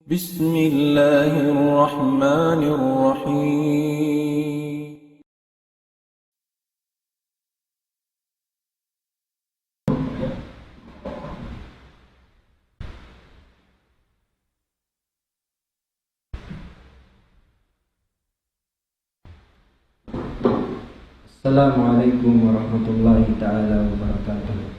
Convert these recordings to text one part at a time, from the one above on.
بسم الله الرحمن الرحيم. Assalamualaikum warahmatullahi ta'ala wabarakatuh.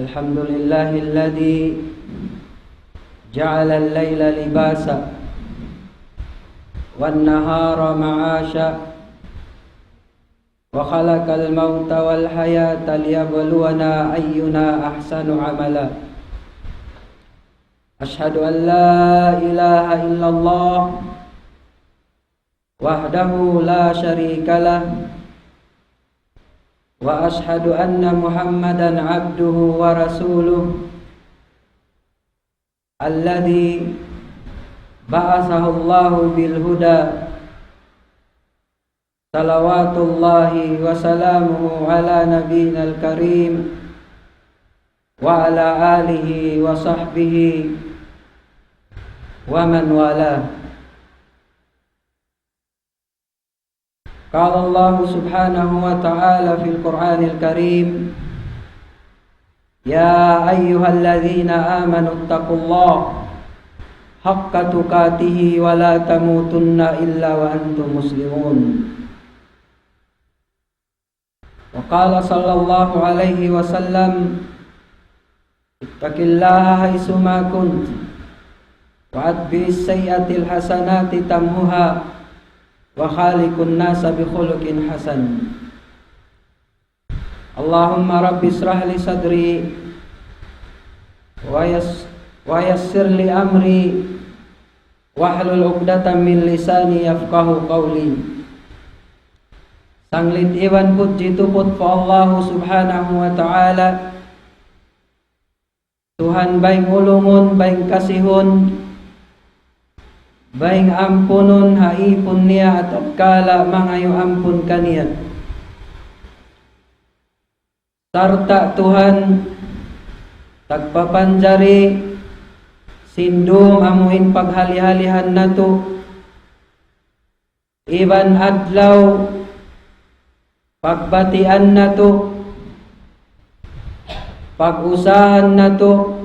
Alhamdulillahilladzi ja'ala al-laila libasa wan-nahara ma'asha wa khalaqal mauta wal hayata liyabluwana ayyuna ahsanu amala. Ashhadu an la ilaha illallah wahdahu la syarikalah wa ashhadu anna Muhammadan abduhu wa rasuluh alladzi ba'athahu Allahu bil huda Salawatullahi wa salamuhu ala nabiyina al-karim wa ala alihi wa sahbihi wa man wala. Qala Allah subhanahu wa ta'ala fil Qur'anil Karim, ya ayyuhalladzina amanu taqullaha haqqa tuqatih wa la tamutunna illa wa antum muslimun. Wa qala sallallahu alaihi wasallam, ittaqillaha haitsu ma kunt wa atbi'is sayyi'atil hasanati tamhuha wa khaliqun nasa bi khuluqin hasan. Allahumma rabbi israh li sadri wa yassir li amri wahlul 'uqdatam min lisani yafqahu qawli. Sanglit iwan puji tuput fa Allah subhanahu wa ta'ala, Tuhan baing ulungun, baing kasihun, baing ampunun haipun niya at kala mangayo ampun kaniya. Sarta Tuhan tagpapanjari sindung amuin paghali-halihan nato, iban adlaw pagbatian nato, pag-usahan nato,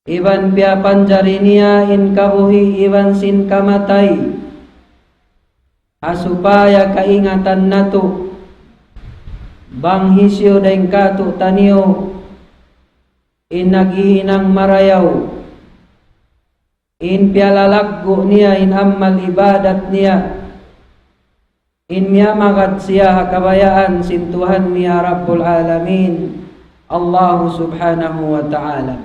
iban piapanjari niya in kabuhi iban sin kamatay, asupaya kaingatan nato, banghisyo daing kato taniyo, in naghihinang marayaw, in pialalaggo niya, in ammal ibadat niya, in miyamagat siya hakabayaan sin Tuhan niya Rabbul Alamin, Allah subhanahu wa ta'ala.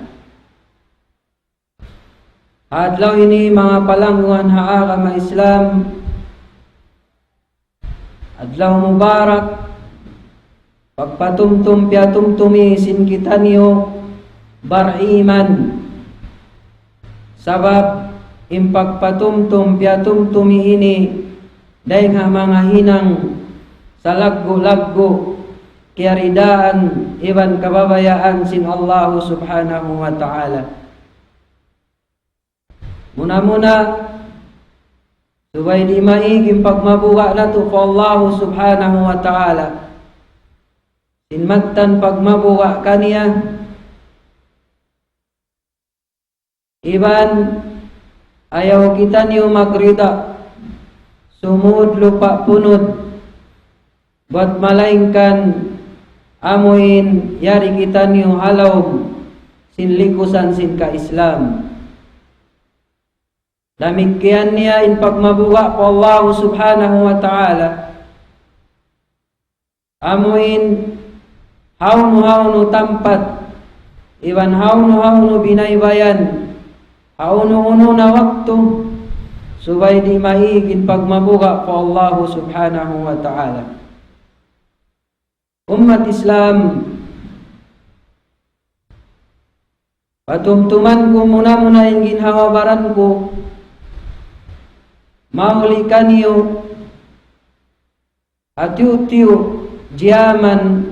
Adlaw ini mga palangguan haagama Islam, adlaw mubarak, pagpatumtum piatumtumi sin kita niyo bariman, sabab impagpatumtum piatumtumi ini daing mga hinang sa laggo-laggo kiyaridaan iban kababayaan sin Allah subhanahu wa ta'ala. Muna-muna subay di maiging pagmabuwa na to fa Allah subhanahu wa ta'ala, sinmatan pagmabuwa kaniya, iban ayaw kita niyo magrida, sumud lupa punod, buat malaingkan amuin yari kita niyo halaw sin likusan sin ka-Islam. Damikian niya in pagmabuwa po Allah subhanahu wa ta'ala, amuin hawnu tampat, iwan hawnu binaybayan, hawnu na waktu, subay di maigin pagmabuga po Allah subhanahu wa ta'ala. Umat Islam, patumtuman ko muna yung ginhawabaran ko, maulikan niyo atiw-tiw jiyaman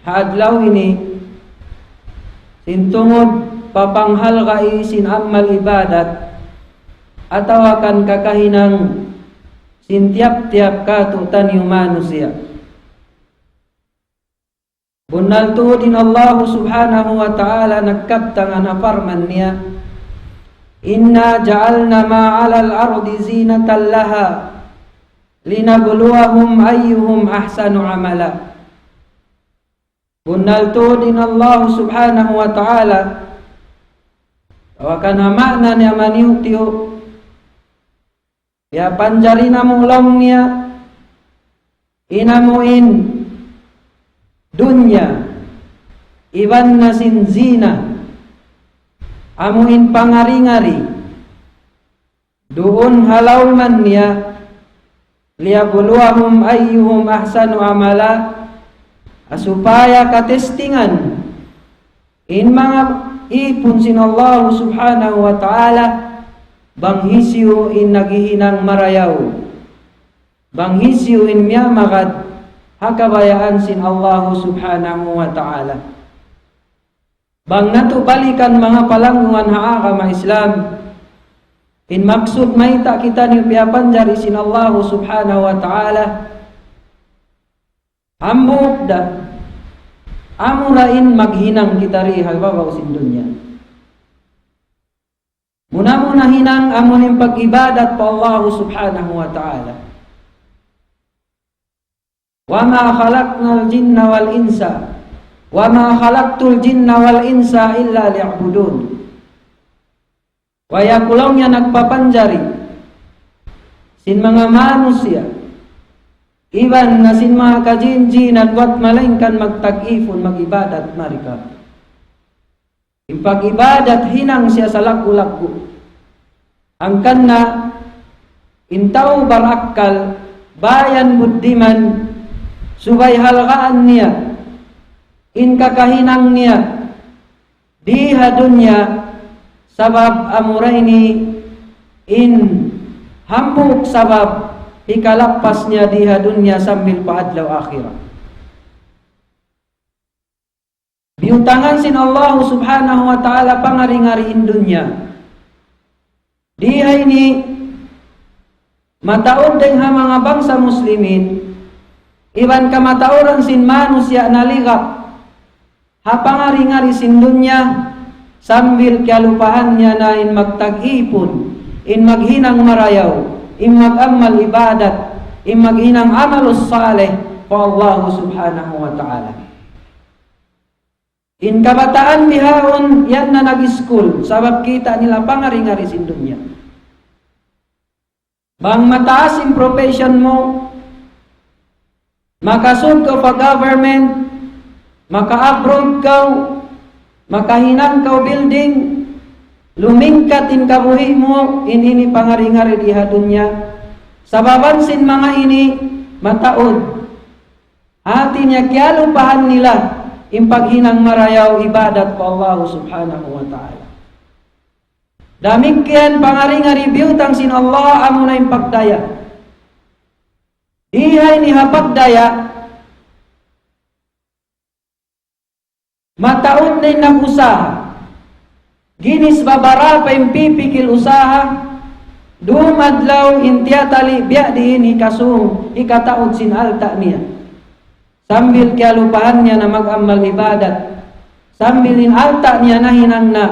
haadlaw ini sintungod papanghal ka sin amal ibadat, atawakan kakahinang sintiap-tiap katutan yung manusia. Bunal tuudin Allah subhanahu wa ta'ala nagkabtangan haparman niya, inna ja'alna ma'alal ardi zinatan laha linabluwahum ayyuhum ahsanu amala. Bunal tuudin Allah subhanahu wa ta'ala, tawakan makna niya maniutiyo, ya panjari na mulong niya, inamuin dunya, iban na sinzina, amuin pangari-ngari, doon halawman niya, liyabluwahum ayyuhum ahsanu amala, asupaya katestingan in mga ipon sin Allah subhanahu wa ta'ala, banghisyo in naghihinang marayaw, bang hisyuin miya magad hakabayaan sin Allah subhanahu wa ta'ala. Bang natubalikan mga palanggungan haagama Islam, in maksud maita kita ni piapanjari sin Allah subhanahu wa ta'ala, ambok da amurain maghinang kita ri hababaw sin dunya. Muna hinang amunin pag-ibadat pa Allah subhanahu wa ta'ala. Wa ma khalaqnal jinna wal insa wa ma khalaqtul jinna wal insa illa liya'budun. Waya kulongnya nagpapanjari sin mga manusia, iban na sin mga kajinjin at wat malingkan magtag-ifon mag-ibadat marika. Ipag-ibadat hinang siya sa laku-laku. Ang kanna intaw barakal bayan buddiman subay halgaan niya in kakahinang niya diha dunya sabab amuraini in hambuk sabab ikalakpas niya diha dunya sambil paadlaw akhirah. Biutangan sin Allah subhanahu wa ta'ala pangari-ngariin dunya. Diha ini mataod deng ha mga bangsa muslimin, iban kamatauran sin manusia naligap ha pangari-ngari sin dunya sambil kialupahan niya na in magtag-ipon, in maghinang marayaw, in mag-amal ibadat, in maghinang amalus saleh pa Allah subhanahu wa ta'ala. In kabataan bihawon yan na nag-school sabab kita nila pangari-ngari sin dunya. Bang mataas in profession mo, makasud ka pa government, maka-abroad ka, makahinang ka building, lumingkat in kabuhi mo, ini pangari-ngari diha dunya. Sababan sin mga ini mataod. Hati niya kialupahan nila in paghinang marayaw ibadat ko Allah subhanahu wa ta'ala. Damikyan pangari-ngari biutang sin Allah amo na yung pagdaya. Dihay ni hapagdaya mataod na yung nag-usaha. Ginis babara pa yung pipikil usaha. Dumadlaw intiyatali biya diin ikasung ikataod sin alta niya. Sambil kialupahan niya na mag-amal ibadat. Sambil in alta niya na hinang na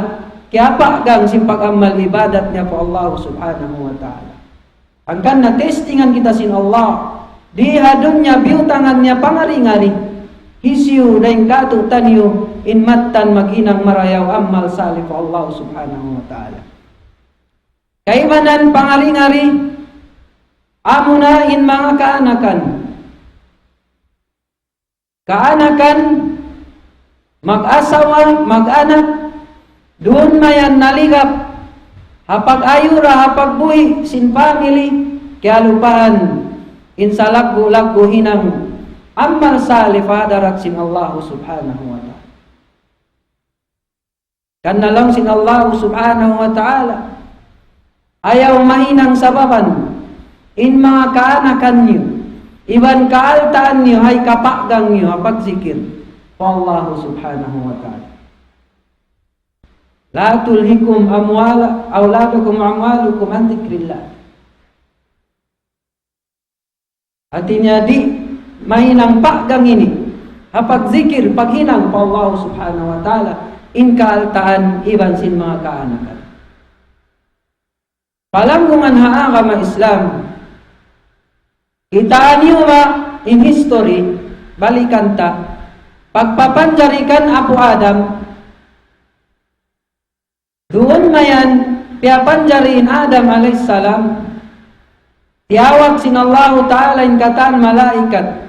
kiapa gang sin pag-amal ibadat niya po Allah subhanahu wa ta'ala. Ang kan na testingan kita sin Allah. Diha dunya biutangan niya pangari-ngari. Hisyu daing katu tanyo in mattan maghinang marayaw amal salih po Allah subhanahu wa ta'ala. Kaibanan pangari-ngari amuna in mga kaanakan. Kaanakan, mag-asawa, mag-anak, doon mayan naligap, hapag ayura, hapag buhi, sin family, kaya lupahan, insalaggo-laggo hinang, amal salih fadarat sin Allah subhanahu wa ta'ala. Kana lang sin Allah subhanahu wa ta'ala, ayaw mahinang sababan, in mga kaanakan niyo, iban kaaltaan niyo ay kapakgang niyo apag zikir pa Allah subhanahu wa ta'ala. La tulhikum awladukum amwalukum an dzikrillah. Artinya di mahinang pakgang ini apag zikir paghinang pa Allah subhanahu wa ta'ala in kaaltaan iban sin mga kaanakan. Palanggungan haagama Islam, itaan niyo ba in history, balikan ta, pagpapanjarikan Apo Adam, doon mayan, piapanjariin Adam alaihissalam, tiyawag sin Allah Ta'ala in katan malaikat,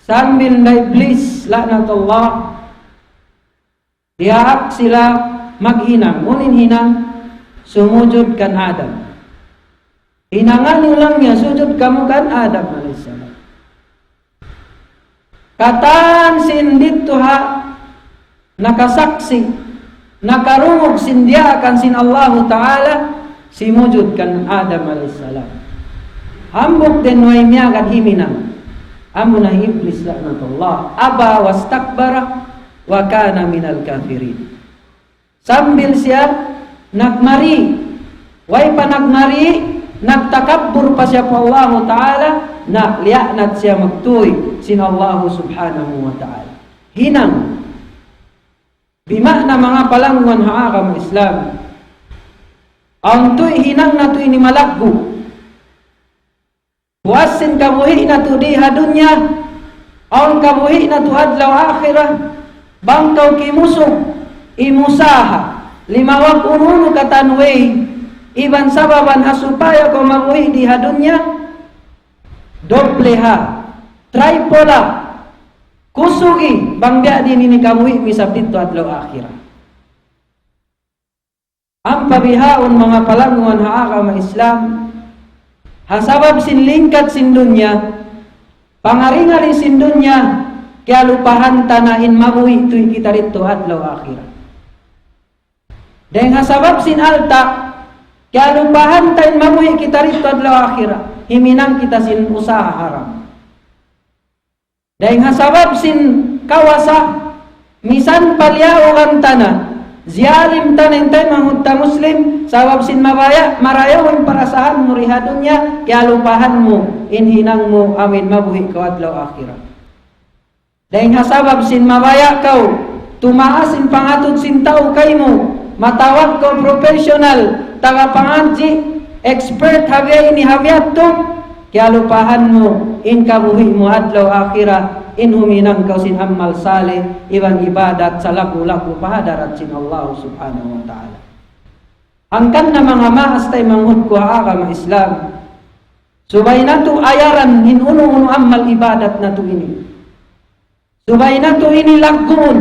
sambil na iblis, laknatullah, tiyaak sila maghinang, unin hinang, sumujud kan Adam. Hinangan lang niya, sujud kamu kan Adam alaihissalam. Katan sindito ha, nakasaksi, nakarungog sindia kan sin Allah Ta'ala, simujud kan Adam alaihissalam. hambuk den way miagad himinan. Amo na iblis laknatullah aba wastakbara wa kana minal kafirin. Sambil siya nagmari, way pa nagmari, nagtakabbur pa siya po Allah Ta'ala, na lianat siya magtuy sin Allah Subhanahu wa Ta'ala. Hinang bimakna mga palangon haakam Islam. Ang tuy hinang na tuy ni malaggo. Buasin kabuhi na tu diha dunya, ang kabuhi na tu adlaw akhirah, bangkaw kimusog, imusaha, limawag ununo katanway, iban sababan hasupaya ko mabuhi diha dunya, dobleha, tripola, kusugi, bangga din ini kabuhi misab dito adlaw akhirah. Ang pabihaon mga palanguan haakam Islam, hasabab sin lingkat sin dunya, pangaringali sin dunya, kaya lupahan tanahin mabuhi tuy kita rito adlaw akhirah. Dan hasabab sin alta, kaya lupahan tayo mabuhi kita rito adlaw akhirah, himinang kita sin usaha haram. Dan hasabab sin kawasa, misan palyaw ang tanah, zialim tanin tayo mahunta muslim, sabab sin marayaw ang parasahan mo rihadunya, kaya lupahan mo, inhinang mo, amin mabuhi ka adlaw akhirah. Dahil hasabab sin mabaya kau, tumaas sin pangatod sin tao kay mo, matawag kau professional, taga pangadji, expert habiay ni habiat to, kaya lupahan mo, in kabuhi mo adlaw akhirah, in huminang kau sin amal saleh, ibang ibadat sa lagu-lagu pahadarat sin Allah Subhanahu wa Ta'ala. Angkan na mga maas tayo manghud ko haakam Islam, subay na to ayaran hinuno-uno amal ibadat na to ini. Subay na to ini lagguon,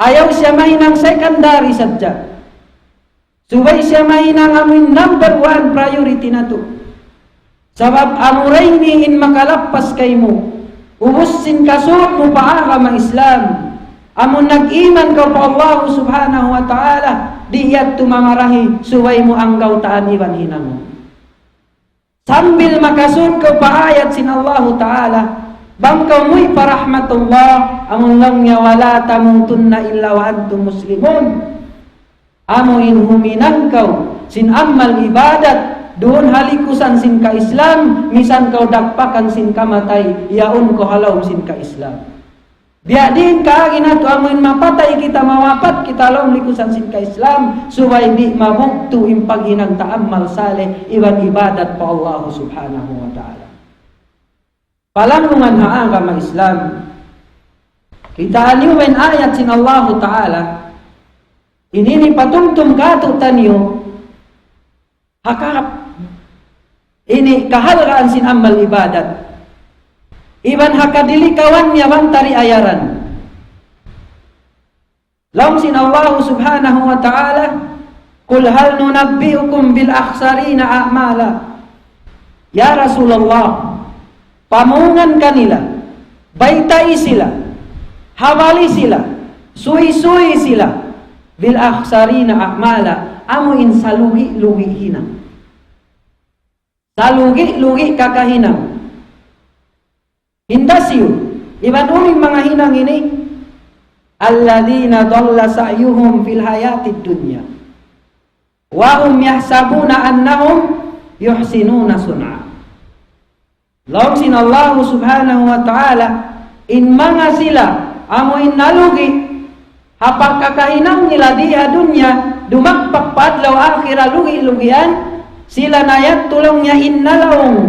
ayaw siya mahinang secondary sadya. Subay siya mahinang amin number 1 priority na to. Sabab amuray ni in makalappas kay mo, ubus sin kasud mo paakam Islam, amon nag-iman ka pa Allah Subhanahu wa Ta'ala, diyat tumangarahi, suway mo ang gautaan iban hinamo. Sambil makasud ka pa ayat sin Allah Ta'ala, bangkaw mo'y parahmatullah, amon lang niya wala tamutunna illa wa antum muslimun. Amo in huminang kaw, sin amal ibadat, doon halikusan sin ka-Islam, misan kau dakpakan sin kamatay, yaon ko halaw sin ka-Islam. Biya din kaagi na to, amoin mapatay kita, mawapat kita laong likusan sin ka-Islam, suway di mabuktu impaghinang ta'ammal saleh, iban ibadat pa Allah Subhanahu wa Ta'ala. Palangungan haang ka Islam, kita aniwen ayat sin Allah Ta'ala, inini patungtum kato tanyo, hakap, ini kahalgaan sin amal ibadat. Iban hakadili kawan niya bantari ayaran. Laum sin Allah Subhanahu wa Ta'ala, Qul hal nunabbi'ukum bil akhsarina a'mala. Ya Rasulullah, pamungan kanila, baitai sila, hawali sila, suy-suy sila, bil akhsarina a'mala, amuin saluhi-luhi hinang. Salugi-lugi kakahinang. Hindasiyo, iban uling mga hinang ini, alladhina dhalla sa'yuhum fil hayatid dunya, wa hum yahsabuna annahum yuhsinuna sun'a. Laung sin Allah Subhanahu wa Ta'ala, in mga sila, amuin nalugi, hapag kakahinang nila diha dunya, dumakpak padlaw akhira lugi-lugian, sila nayat tulong niya innalaong,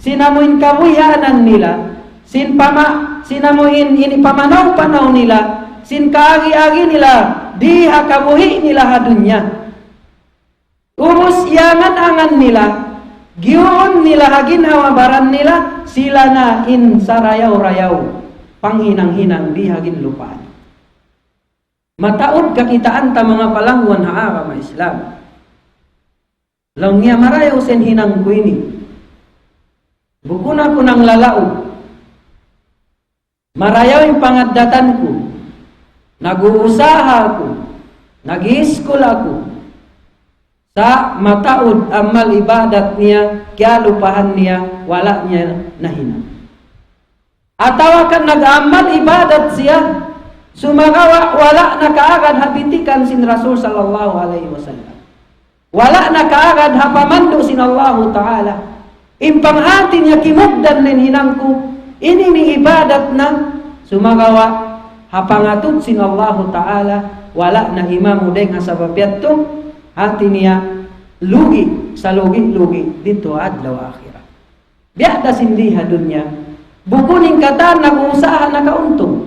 sinamuin kabuyanan nila, sinamuin ini pamanaw-panaw nila, sin kaagi-agi nila, diha kabuhi nila hadunya. Ubus yangan-angan nila, giyon nila hagin hawabaran nila, sila na in sarayaw-rayaw, panghinang-hinang di hagin lupaan. Mataod kakitaan ta mga palangwan haakam Islam. Laung niya marayaw sen hinang ko ini. Bukuna ko ng lalao. Marayaw yung pangadatan ko. Nag-uusaha ako. Nag-i-school ako. Ta mataud amal ibadat niya, kaya lupahan niya, wala niya nahina. Atawa kan nag-amal ibadat siya, sumagawa, wala na kaagad hapitikan sin Rasul sallallahu alaihi wasallam. Wala na kaagad hapamando sin Allah Ta'ala. Impanghati niya kimugdan nin hinangku, ini ni ibadat na sumagawa, hapangatut sin Allah Ta'ala, wala na imam udeng hasababiat to, hati niya lugi sa lugi-lugi dito adlaw akhirat. Biada sindiha dunya, bukuning kata nag-uusaha nakauntung.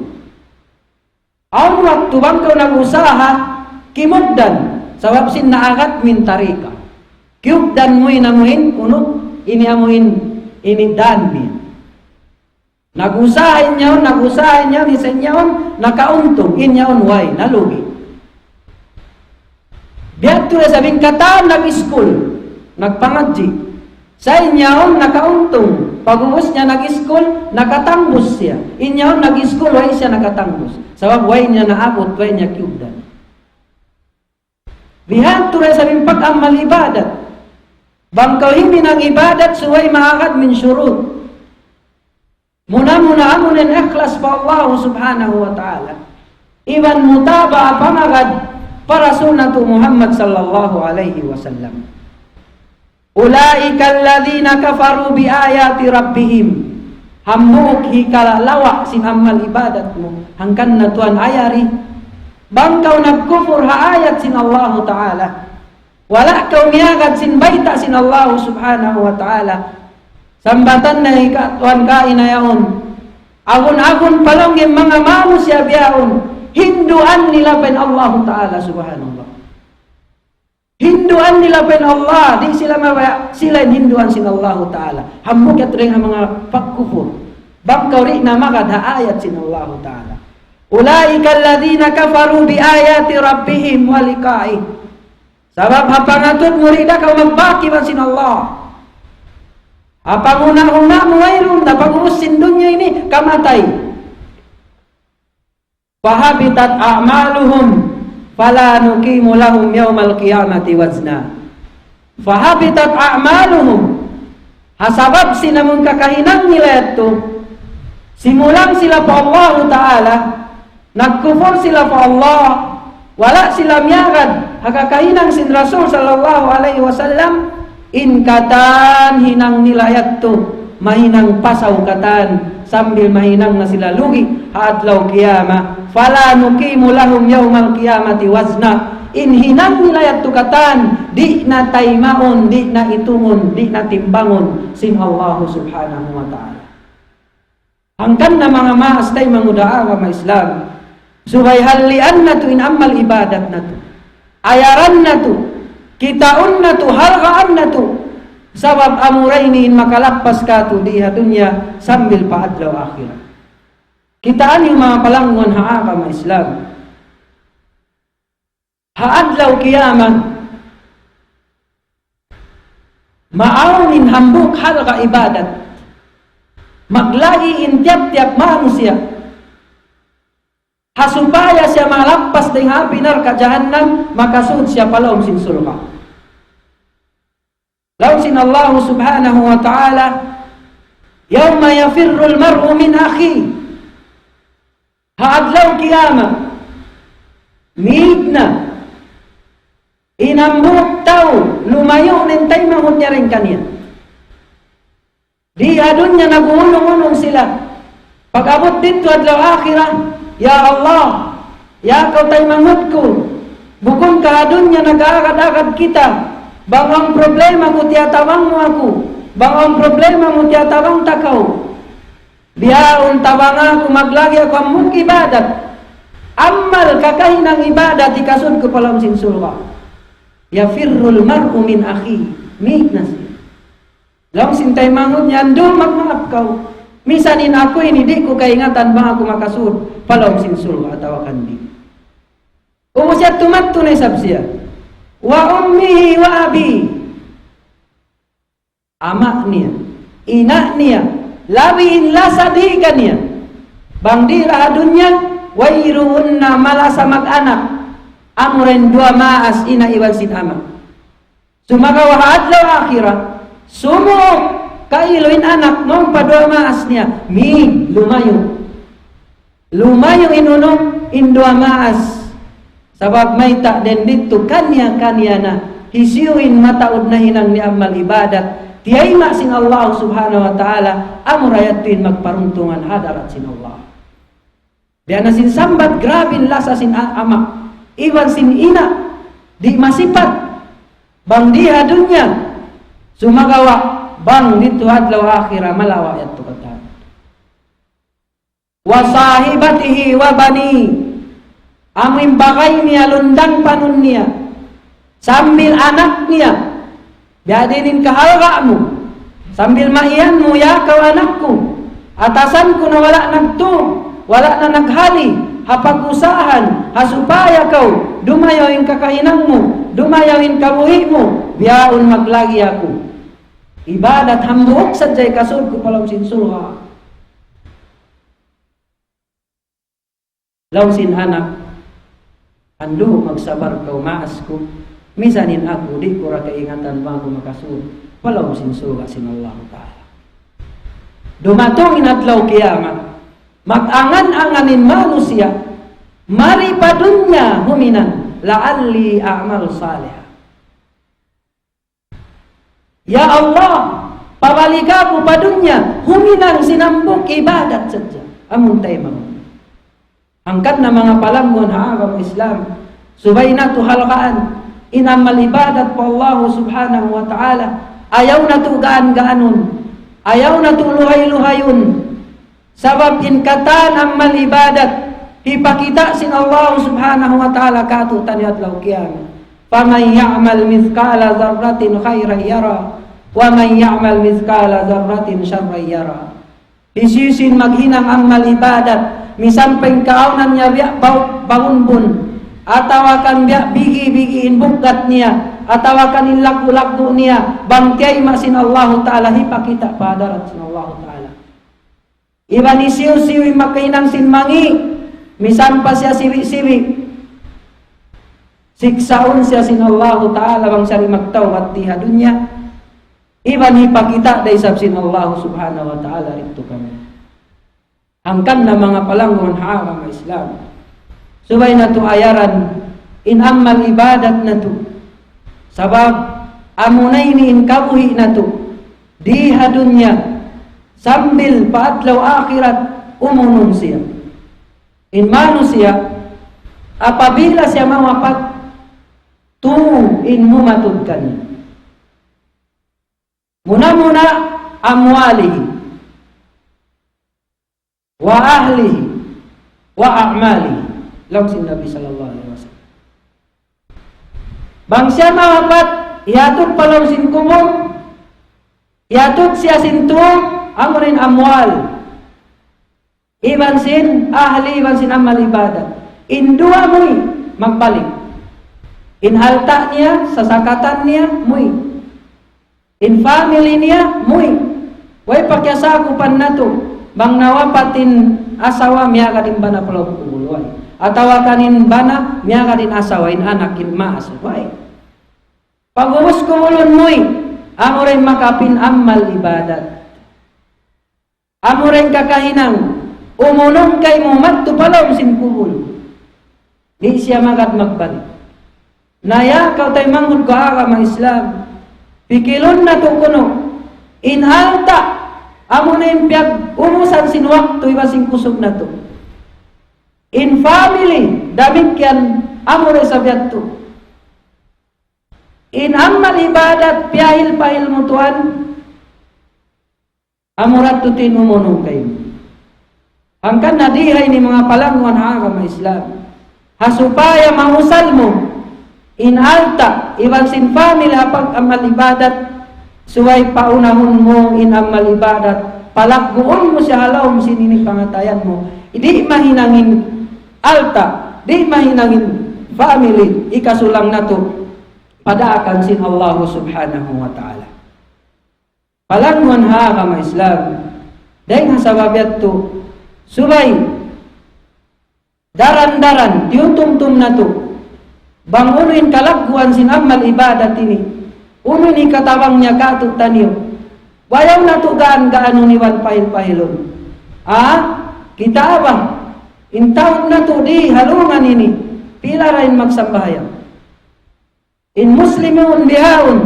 Ang waktu bangkaw nag-usaha, kimugdan, sabab sin naagat min tarika. Kiugdan mo inamuhin, uno, ini amuhin, ini danmi. Nag-usahin niya, ni senyaon, nakauntung, inyaon way, nalugi. Biat tu sabing kata nag-school, nagpangadji. Sa inyaon nakauntung, pag-uus niya nag-school, nakatangbos siya. Inyaon nag-school, way siya nakatangbos. Sabab way niya naabot, way niya kiugdan. Bihat tu sabing pag-amal ibadat. Bangkaw hindi ng ibadat, suway maakad min syurut. Muna-muna amunin ikhlas pa Allah subhanahu wa ta'ala. Iban mutaba pangagad para sunnatu Muhammad sallallahu alaihi wasallam. Ulaika alladhina kafaru bi ayati rabbihim. Hambuk hikalalawa sin amal ibadat mo. Hangkan na tuan ayari. Bangkaw nagkufur ha ayat sin Allah Ta'ala. Wala kau miagad sin baita sin Allah subhanahu wa ta'ala. Sambatan na tuan kainayaon. Agun-agun palong yung mga manusia biyaon. Hinduan nila pen Allah Ta'ala subhanallah. Hinduan nila pen Allah. Di sila mawaya. Sila hinduan sin Allah Ta'ala. Hambuk at rin ang mga pagkufur. Bangkaw rin na magad ha ayat sin Allah Ta'ala. Ulaika alladhina kafaru bi ayati rabbihim walikai. Sabab hapangatut murida kau magbaki man sin Allah. Hapanguna-una mo mayroon na pag-uusin dunya ini kamatay. Fahabitat a'maluhum fala nuqimu lahum yawmal qiyamati wazna. Fahabitat a'maluhum. Hasabab sinamong kakahinang nila ito. Simulang sila pa Allah Ta'ala. Nagkufur sila pa Allah. Wala sila miyagad. Hakakahinang sin Rasul sallallahu alaihi wasallam. In katan hinang nilayat to. Mahinang pasaw katan. Sambil mahinang na sila lugi. Haadlaw kiyama. Fala nuqimu lahum yawmal qiyamati wazna. In hinang nilayat to katan. Di na taymaon. Di na itungon. Di na timbangon. Sin Allah subhanahu wa ta'ala. Hangkan na mga maas tayo mangudaawa ma Islam. Subay halian na to in amal ibadat na to. Ayaran na to. Kitaon na to. Halkaan na to. Sabab amuraini in makalakpas ka to diha dunya sambil paadlaw akhirat. Kitaan yung mga palangon haaka ma Islam. Haadlaw kiyamah. Maaunin hambuk halka ibadat. Maglagi in tiap-tiap manusia. Hasupaya siya malakpas ng hapinar ka jahannam, makasud siya palawm sin surga. Law sin Allah subhanahu wa ta'ala, yawma yafirru al-mar'u min akhi. Haadlaw kiyama. Midna. Inambuk tao, lumayo nintay mahon niya rin kanya. Di adun niya nag-uulong-ulong sila. Pag-abot dito adlaw akhirah, ya Allah, ya kau tay mangut ko. Bukon ka adun niya nag-aagad-agad kita. Bang problema ko tiyatawang mo ako. Bang problema mo tiyatawang takaw. Biyaon tawang ako maglagi ako among ibadat. Amal kakahinang ibadat ikasud ko palam sin surga. Yafirrul mar'u min akhi. Mitnas. Lang sintay mangut niyan, doon magmangap ka. Misanin ako ini, di ko kaingatan ba ako makasud. Palawang sinsul atawa kandi. Umusya tumat tunay sabsiya. Wa ummihi wa abi. Ama niya. Ina niya. Labiin lasadikan niya. Bangdira adunya. Wairuunna malasa mag-anak. Amuren dua maas ina iwan sin ama. Sumagawa adlaw akhirah, sumuk kailoin anak nung padua maas niya, mi lumayo. Lumayo inunong indua maas. Sabab may tak den dito kanya-kanya na hisiuin mataod na hinang ni amal ibadat. Tiyay sing Allah subhanahu wa ta'ala amurayatin magparuntungan hadarat sin Allah. Diyan na sin sambat grabin lasa sin ama. Iwan sin ina di masipat. Bang diha dunya sumagawa bang dito adlaw akhirah malawa yat tukatan. Wa sahibatihi wa bani. Amin bagay niya lundang panun niya sambil anak niya biadinin kahalga mo sambil maiyan mo ya kau anakku atasan ko na wala nagto wala na naghali hapag-usahan hasupaya kau dumayawin kakahinang mo dumayawin kabuhi mo biyaon maglagi ako ibadat hambuok sadyay kasud ko palang sinsulha law sin anak ando magsabar kau maas ko misanin ako di ko ra kaingatan bago makasul wala mo sinsuga sin Allah Ta'ala dumatong inadlaw kiyamat mag-angan-anganin manusia mari pa dunya huminan la'alli a'mal salih ya Allah pabalik ako pa dunya huminan sinambok ibadat saja amun tayo mga angkat na mga palangon agama Islam subay na to halkaan inamal ibadat po Allah subhanahu wa ta'ala ayaw na to gaan-gaanon ayaw na to luhay-luhayon sabab inkatan amal ibadat ipakita sin Allah subhanahu wa ta'ala katutan yadlaw kiyama faman ya'mal mithqala dzarratin khairan yara wa man ya'mal mithqala dzarratin syarran yara isisin maghinang amal ibadat misampeng kaunan niya biak bangun-bun atawakan biak bigi-bigiin bukat niya atawakan lagu-lagu niya bangkay masin Allah Ta'ala hipakita padarat sin Allah Ta'ala iban isiw-siwi makainang sin mangi misampa siya siwi-siwi siksaun siya sin Allah Ta'ala bang sari magtawat diha dunya iban hipakita daisab sin Allah subhanahu wa ta'ala rito kami angkan na mga palangon haram Islam subay na to ayaran in amal ibadat na to sabab amunay ni in kabuhi na to diha dunya sambil paadlaw akhirat umunong siya in manusia apabila siya mawapat tu in mumatud kanya muna-muna amwalihi wa ahlihi wa a'malihi langsung Nabi sallallahu alaihi wasallam bang siya mawapat iatog palaw sin kumong iatog siya sin tuwang amunin amwal iban sin ahli iban sin amal ibadat indua muy magbalik in alta niya sasakatan niya muy in family niya muy way pakyasakupan na to bang nawapatin asawa miya kadin bana palaw kumuluay atawa kanin bana miya kadin asawa in anak in maas way pag-umus kumulon mo'y amo rin makapin amal ibadat amo rin kakahinang umunong kay mo matto palaw sin kumul di siya magad magbalik naya kaw tay manghud ko agama Islam pikilon na to kuno in alta amo na yung piyag umusan sin wakto iba sin kusog na to in family damit kyan amo rin sabiat to in amal ibadat piyahil-pahil mo tuan amurat tutin umunong kayo angkan nadihay ni mga palanguan agama Islam hasupaya mahusal mo in alta iban sin family hapag amal ibadat suway paunahon mo in amal ibadat palagbuon mo siya halaw mo sininig pangatayan mo hindi mahinangin alta di mahinangin family ikasulang na to padaakan sin Allah subhanahu wa ta'ala palanguan ha kama Islam dahil nga sababiat to subay daran-daran tiutum-tum na to bangunin kalagguan sin amal ibadat ini Uno ni katawang niya kato taniyo. Wayaw natugaan gaano ni wan pahil-pahilon. Kita ba? Intawag na to di halungan ini. Pila rin magsambahayan. In muslimun bihaon.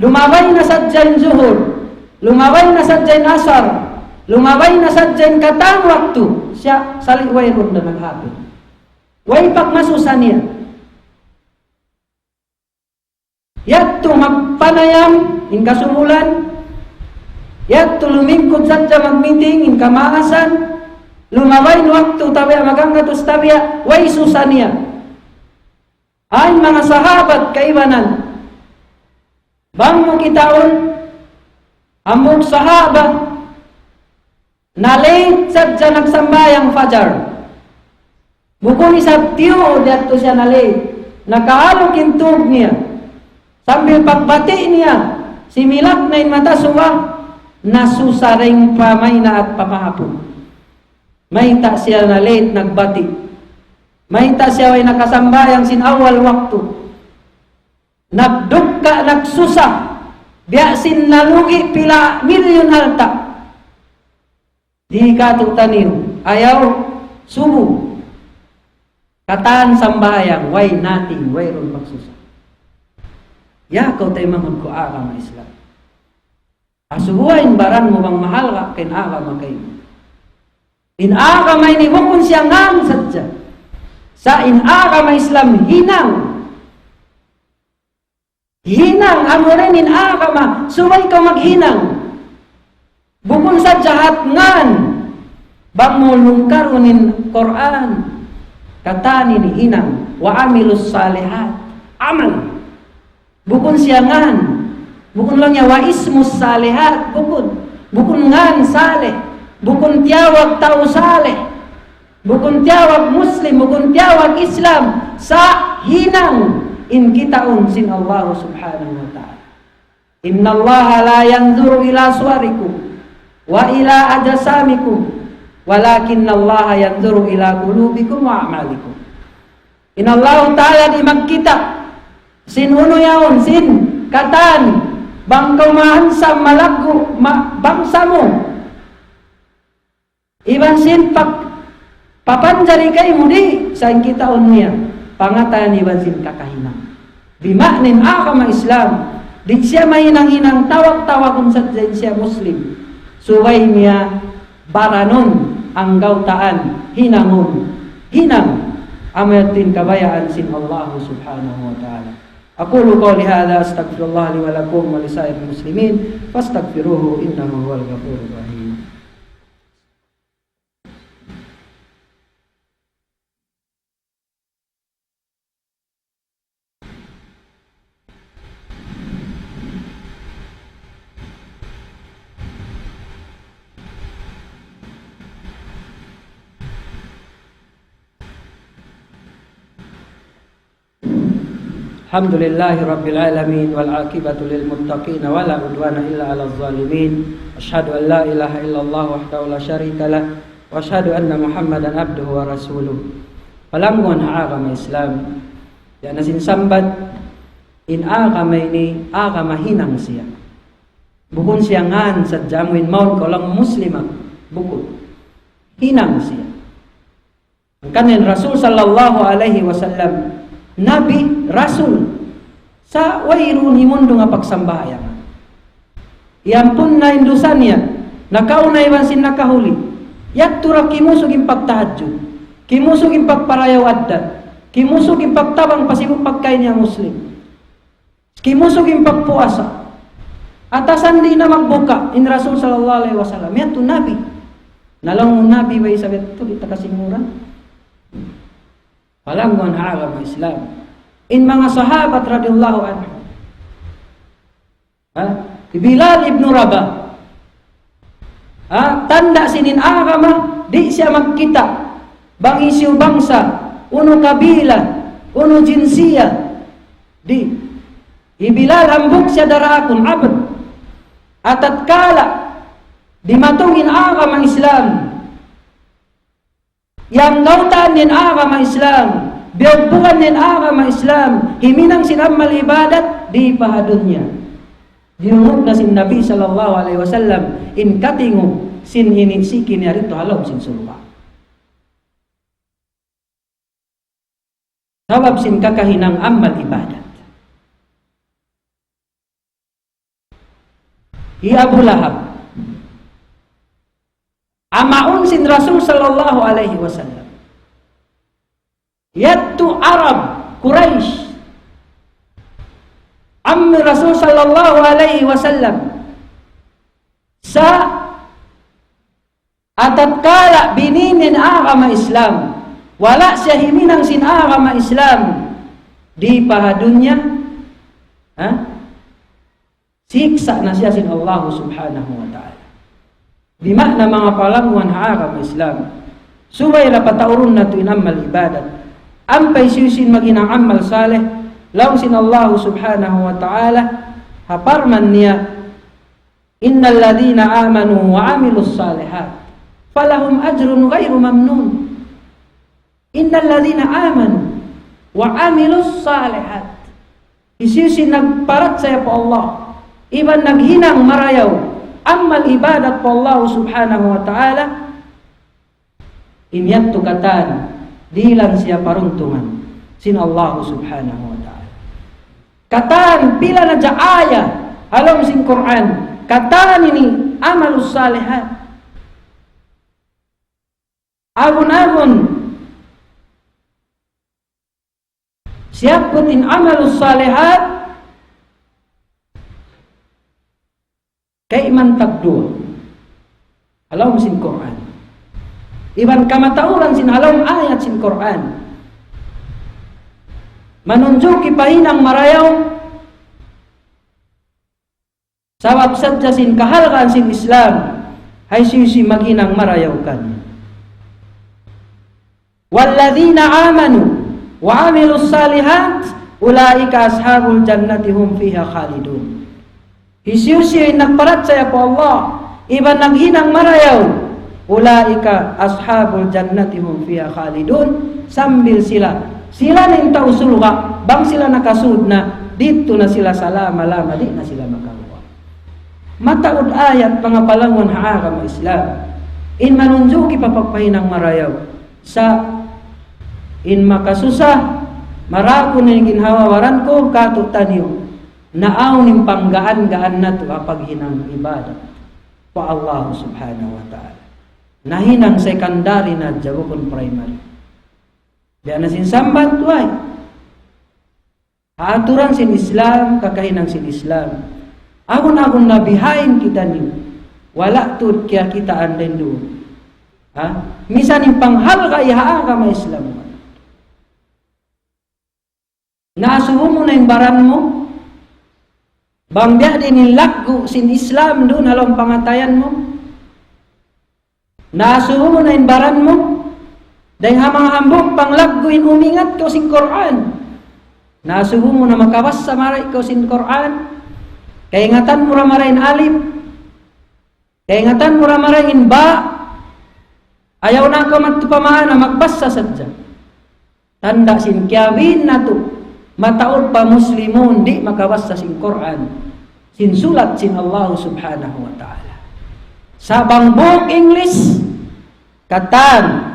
Lumabay na sadyan zuhur. Lumabay na sadyan asar. Lumabay na sadyan katang waktu. Siya saliway ron na naghapin. Way pagmasusan niya. Yat to magpanayam in kasumulan. Yat to lumingkod sadya magmeeting in kamaasan. Lumabay na waktu tabiya maganggatos tabiya. Way susan niya. Ay mga sahabat kaibanan. Bang mo kitaon, among sahabat, na late sadya nagsambayang fajar. Bukun isab tiyo, dato siya na late. Nakaalok intog niya. Sambil pagbati niya, similak na mata suwa, nasusaring pamay na at pamahapon. Mahita siya na late nagbati. Mahita siya ay nakasambayang sinawal waktu. Nagdukka, nagsusa, biyasin nalugi pila milyon halta. Di katutaniw, ayaw, sumu. Kataan sambayang, way nating, way ron magsusa. Ya, kau tayo mamad ko aga Islam. Asuhuain baran mo bang mahal ka, kinaga magkayo. Inaga may niwakon siya ngang sadya. Sa inaga may Islam, hinang. Hinang, amo rin inaga ma, sumay ka maghinang. Bukon sa jahat ngan, bang mulong karunin Quran, katani ni hinang, wa amilus salihat, amal. Bukon siya ngan, bukon lang niya, wa ismus salihat, bukon ngan saleh, bukon tiyawag tao saleh, bukon tiyawag Muslim, bukon tiyawag Islam, sa hinang, in kitaon sin Allah subhanahu wa ta'ala. Inna Allah la yanzuru ila suwarikum wa ila ajasamikum walakin Allah yanzuru ila qulubikum wa a'malikum. Inna Allah ta'ala di magkita sin uno yaon sin katan bang kaumahansa malago bangsa mo iban sin papanjari kay mo di sa kitaon niya pangatan iban sin kakahinang. Bimaknin akama Islam. Di siya mahinang-hinang tawag-tawag kung sa siya Muslim. Suway niya baranon ang gautaan. Hinangon. Hinang. Amayatin kabayaan sin Allah subhanahu wa ta'ala. Aqulu qawli hadha astaghfirullah li wa lakum wa lisa'iril muslimin fastaghfiruhu innahu huwal ghafurur rahim. Alhamdulillahi Rabbil Alamin wal aqibatu lil muttaqin wa la udwana illa 'alal zalimin. Asyhadu an la ilaha illallah wahdahu la syarika lah wa asyhadu anna Muhammadan abduhu wa rasuluh. Palamgon agama Islam. Ya nasin sambat in agama ini agama hinang siya. Bukon siya ngan sa jamuin maun ko lang muslim bukon. Hinang siya. Ang kanin Rasul sallallahu alaihi wasallam Nabi, Rasul sa wairun himundo nga pagsambahayan. Iampun na indusan niya, nakaunay man sin nakahuli. Yak tura kimusog yung pagtahadyo, kimusog yung pagparayaw addat, kimusog yung pagtabang pasibong pagkain niya Muslim, kimusog yung pagpuasa. Atasan di na magbuka in Rasul sallallahu alaihi wasallam. Yan to Nabi. Nalang mo Nabi way sabit to di takasimuran. Palamgon agama Islam. In mga sahabat radhiyallahu anhu. Bilal ibn Rabah. Tanda sinin agama, di siya magkita. Bang isyu bangsa, uno kabila, uno jinsiya. Di. Bilal hambuk siya darakun abad. Atat kala, di matungin agama Islam. Yang gautan din agama Islam, biyagbukan din agama Islam, himinang sinamal ibadat, di pahadunya. Diungog na sin Nabi sallallahu alaihi wasallam in katingu sin ini sikin yarito halom sin surga. Sabab sin kakahinang amal ibadat. Ya Abu Lahab. Amaun sin Rasul sallallahu alaihi wasallam. Yaitu Arab Quraisy. Ammi Rasul sallallahu alaihi wasallam. Sa atatkala bininin agama Islam. Wala siya himinang sin agama Islam. Di pahadunya. Siksa na siya sin Allah subhanahu wa ta'ala. Di makna mga palanguan agama Islam. Subay na pataurun na ito inamal ibadat. Ampay siusin maginang amal saleh. Law sin Allah subhanahu wa ta'ala. Haparman niya. Innal ladhina amanu wa amilus salihat. Falahum ajrun ghairu mamnun. Innal ladhina amanu wa amilus salihat. Isiusin nagparat saya po Allah. Iban naghinang marayaw. Amal ibadat po Allah subhanahu wa ta'ala. Imyat tukatan. Dilan siya paruntungan. Sin Allah subhanahu wa ta'ala. Katan pila na dya ayah. Alam sin Quran. Katan ini amalus salihat. Agun-agun. Siyaputin amalus salihat. Kay iman tagdua. Alam sin Quran. Iban kamatauran sin alam ayat sin Quran. Manunjuki pahinang marayaw. Sabab sadya sin kahalkan sin Islam. Hay sisi maginang marayaw kan. Walladhina amanu wa amilus salihat. Ulaika ashabul jannati hum fiha khalidun. Hisiusi nagparat saya po Allah. Iban naghinang marayaw. Ulaika ashabul jannati hum fiha khalidun. Sambil sila ning tausulga. Bang sila nakasud na dito na sila salama-lama. Di na sila makaluwa. Mataud ayat pangapalangon haagam Islam. In manunjuki papagpahinang marayaw. Sa in makasusah. Marako na yung ginhawawaran ko. Katutaniyo. Naaw ning panggaan-gaan na ito apaghinang ibadat pa Allah subhanahu wa ta'ala. Nahinang secondary na jabukon primary. Diyan na sinsambat tuay. Haaturan sin Islam, kakahinang sin Islam. Agun-agun na behind kita niyo. Wala tud kaya kita anden doon. Misan yung panghal ka ihaan ka may Islam. Naasuho mo na yung baran mo. Bang dia din lagu sin Islam doon halong pangatayan mo. Nasuho mo na in baran mo. Dahil hamang hambog panglaguin umingat ko sin Quran. Nasuho mo na makawas sa maray ko sin Quran. Kaingatan mo ramarayin alif. Kaingatan mo ramarayin ba. Ayaw na ka matupamaan na magbasa sadya. Tanda sin kiawin na to. Mataod pa muslimun di makawas sa sin Quran. Sin sulat sin Allah subhanahu wa ta'ala. Sa bangbok English, katan.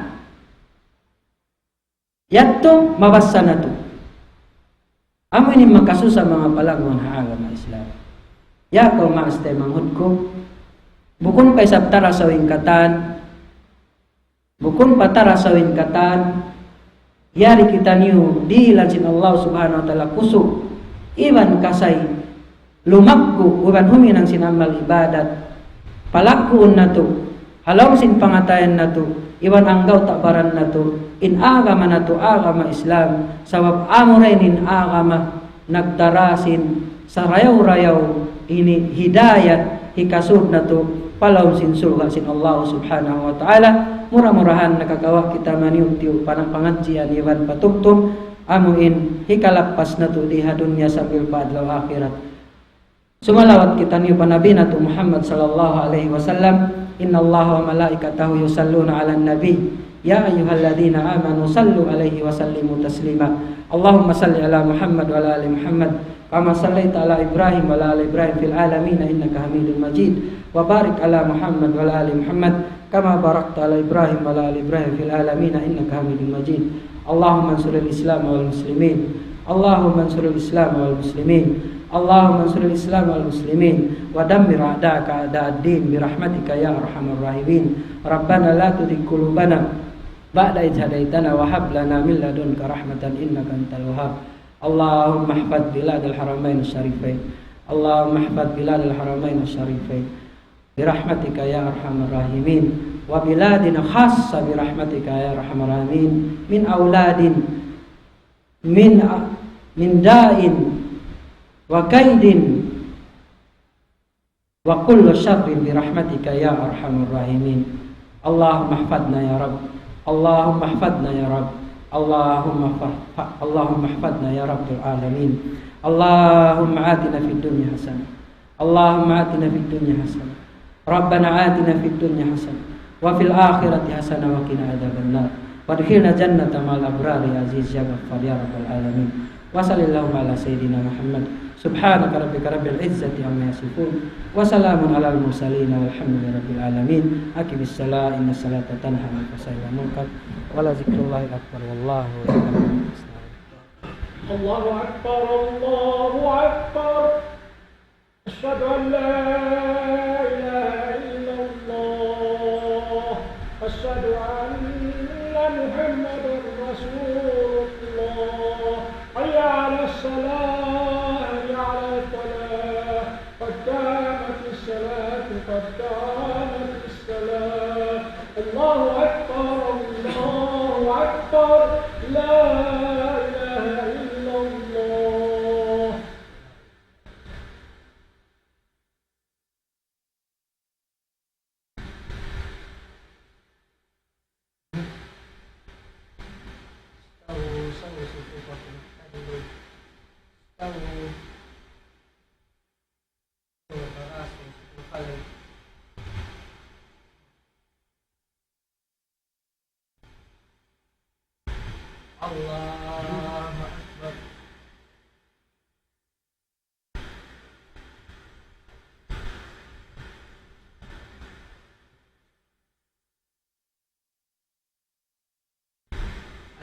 Yato, mabasa na to. Amo ini makasusa mga palangon haagam Islam. Yako maaste manghud ko. Bukon pa sabtara sawing katan. Bukon patara sawing katan. Yari kita niyo di lansin Allah subhanahu wa ta'ala kusuk. Iwan kasay lumaggo uban huminang sinamal ibadat. Palakun na to. Halaw sin pangatayan na to. Iwan anggaw takbaran na to. In agama na to agama Islam. Sawab amurin in agama nagdarasin sa rayaw-rayaw ini hidayat hikasud na to. Palaw sin surga sin Allah subhanahu wa ta'ala. Murah-murahan nakagawa kita maniuntiw panang pangajian iwan patugtong amuin hikalapas na to diha dunya sambil paadlaw akhirat. Sumalawat kita niyo panabi na to Muhammad sallallahu alaihi wasallam. Inna Allah wa malaikatahu yusalluna ala nabi. Ya ayyuhalladhina amanu sallu alaihi wa sallimu taslima. Allahumma salli ala Muhammad wa ala ali Muhammad kama sallaita ala Ibrahim wa ala ali Ibrahim fil alamin innaka Hamidum Majid. Wa barik ala Muhammad wa ala ali Muhammad kama barakta ala Ibrahim wa ala ali Ibrahim fil alamin innaka Hamidum Majid. Allahumma ansuril Islam wal muslimin. Allahumma ansuril Islam wal muslimin. Allahumma ansuril Islam wal muslimin wa dammir a'da'aka a'da'ad-din bi rahmatika ya arhamar rahimin. Rabbana la tuzigh qulubana ba'da idh hadaitana wa hab lana min ladunka rahmatan innaka antal wahhab. Allahumma ihfadz biladal haramain asy-syarifain. Allahumma ihfadz biladal haramain asy-syarifain bi rahmatika ya arhamar rahimin wa biladina khassa bi rahmatika ya arhamar rahimin min auladin min da'in wa kaidin wa kullu syarrin bi rahmatika ya arhamar rahimin. Allahumma ihfadna ya Rabb. Allahumma ihfadna ya Rabb. Allahumma ihfadna ya Rabbul alamin. Allahumma atina fid dunya hasanah. Allahumma atina fid dunya hasanah. Rabbana atina fid dunya hasanah wa fil akhirati hasanah wa qina adzabannar. Wadkhilna jannata ma'al abrar ya aziz ya ghaffar ya rabbal alamin. Wa sallallahu ala sayyidina Muhammad. Subhanaka rabbika rabbil izzati amma yasifun wa salamun alal mursalin walhamdulillahi rabbil alamin. Aqimis salat innas salata tanha 'anil fahsya'i wal munkar wa la zikrullahi akbar wallahu ya'lamu. Allahu akbar Allahu akbar. Asyhadu an la ilaha illallah. Asyhadu anna Muhammadar Rasulullah. Hayya 'alas salat. قد قامت الصلاة. الله أكبر الله أكبر لا إله إلا الله. Allahu Akbar.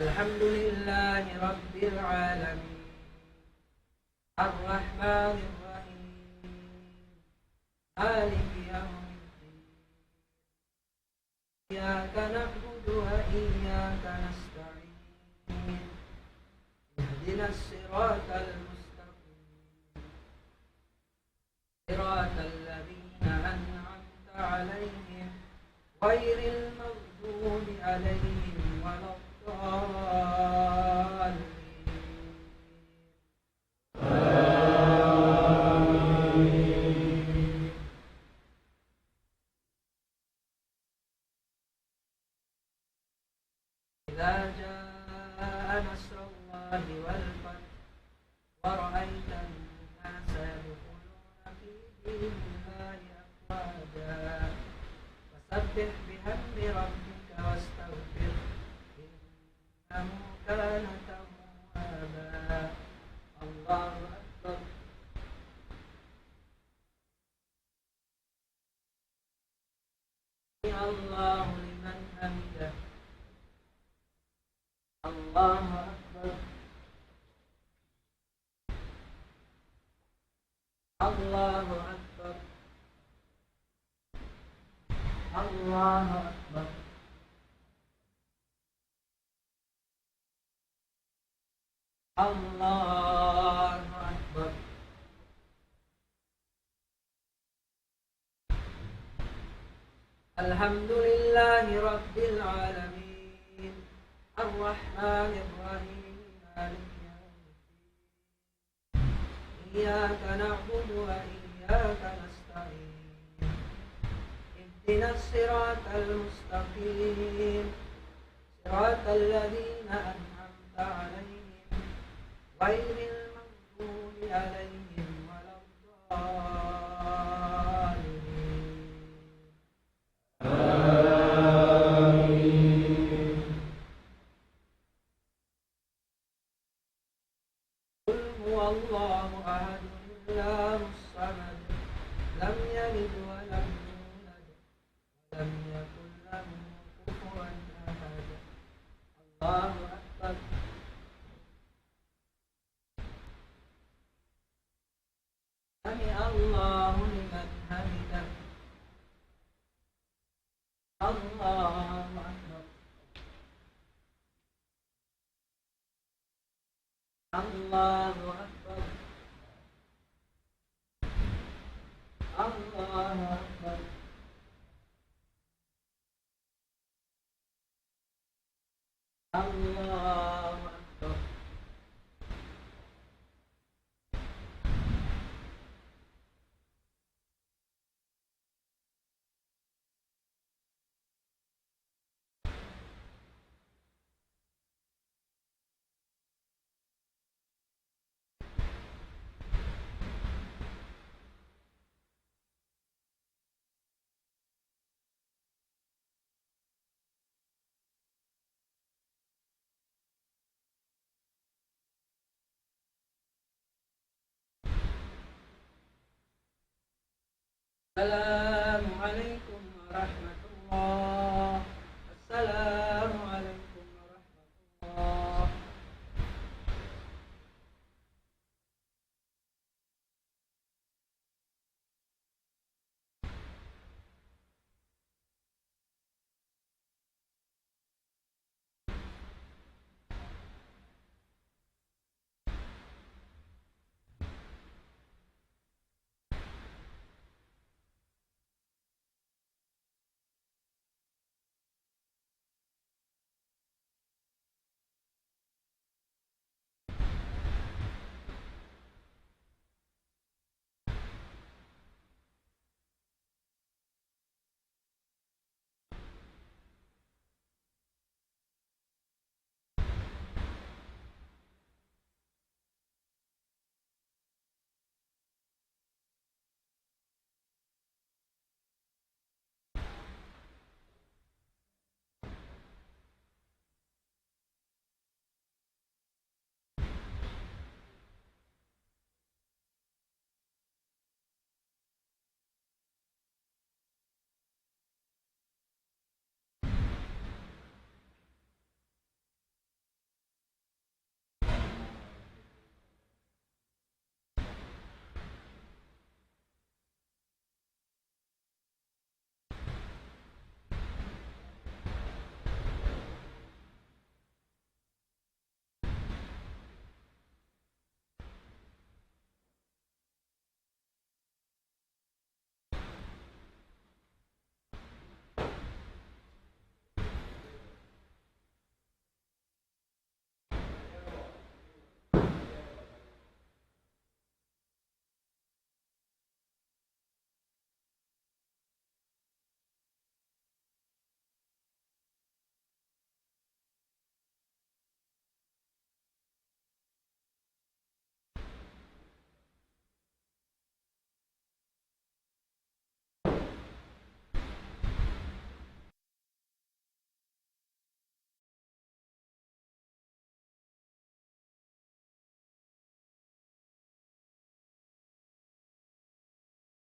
Alhamdulillahi Rabbil Alamin. Ar-Rahmanir Rahim. Maliki Yawmiddin. Iyyaka na'budu wa iyyaka nasta'in. اهدنا الصراط المستقيم صراط الذين أنعمت عليهم غير المغضوب عليهم ولا الضالين. إذا جاء نصر الله والفتح ورأيت الناس يدخلون في دين الله أفواجا فسبح بحمد ربك واستغفره إنه كان توابا. الله أكبر. الله لمن حمده. الله أكبر. الله أكبر. الله أكبر. الله أكبر. الحمد لله رب العالمين الرحمن الرحيم مالك يوم الدين إياك نعبد وإياك نستعين اهدنا الصراط المستقيم صراط الذين أنعمت عليهم غير المغضوب عليهم ولا الضالين. قل هو الله أحد Allahu Akbar. Allahu Akbar. Allahu Akbar. Assalamualaikum warahmatullahi